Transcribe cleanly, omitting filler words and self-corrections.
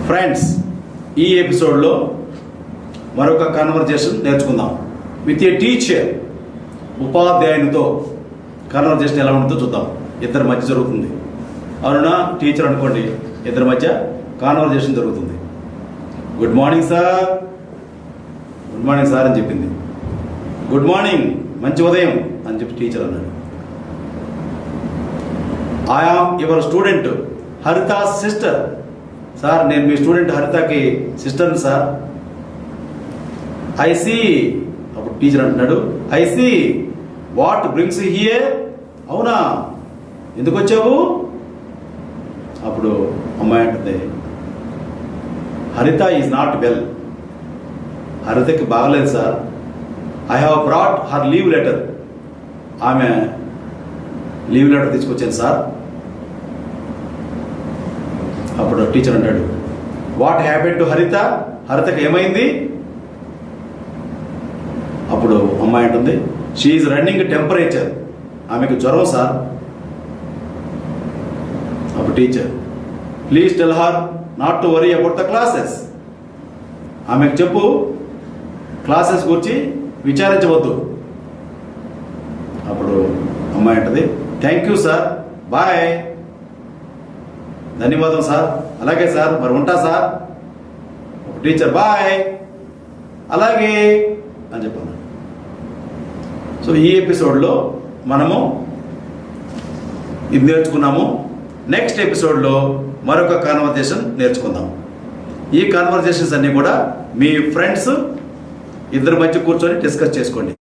Friends, ఈ ఎపిసోడ్లో మరొక కన్వర్జేషన్ నేర్చుకుందాం. విత్ ఏ టీచర్, ఉపాధ్యాయునితో కన్వర్జేషన్ ఎలా ఉంటుందో చూద్దాం. ఇద్దరి మధ్య జరుగుతుంది. అవునా, టీచర్ అనుకోండి, ఇద్దరి మధ్య కాన్వర్జేషన్ జరుగుతుంది. Good morning sir, good morning sir అని చెప్పింది. గుడ్ మార్నింగ్, మంచి ఉదయం అని చెప్పి టీచర్ అన్నాడు. I am your student Haritha sister. Sir, నేను మీ స్టూడెంట్ హరితకి సిస్టర్ని సార్. I see. అప్పుడు టీచర్ అంటున్నాడు, I see. What brings here? అవునా, ఎందుకు వచ్చావు? అప్పుడు అమ్మాయి అంటుంది, హరిత ఈజ్ నాట్ వెల్. హరితకి బాగలేదు sir. I have brought her leave letter. ఆమె లీవ్ లెటర్ తీసుకొచ్చాను సార్. అప్పుడు టీచర్ అంటాడు, వాట్ హ్యాపెన్ టు హరిత? హరితకి ఏమైంది? అప్పుడు అమ్మాయి అంటుంది, షీ ఈజ్ రన్నింగ్ టెంపరేచర్. ఆమెకు జ్వరం సార్. అప్పుడు teacher, please tell her not to worry about the classes. ఆమెకు చెప్పు, క్లాసెస్ గురించి విచారించవద్దు. అప్పుడు అమ్మాయి అంటది, థ్యాంక్ యూ సార్, బాయ్. ధన్యవాదం సార్. అలాగే సార్, మరి ఉంటా సార్. Teacher, bye. అలాగే అని చెప్పాను. సో ఈ ఎపిసోడ్లో మనము ఇది నేర్చుకున్నాము. నెక్స్ట్ ఎపిసోడ్లో మరొక కాన్వర్జేషన్ నేర్చుకుందాం. ఈ కాన్వర్జేషన్స్ అన్నీ కూడా మీ ఫ్రెండ్స్ ఇద్దరి మధ్య కూర్చొని డిస్కస్ చేసుకోండి.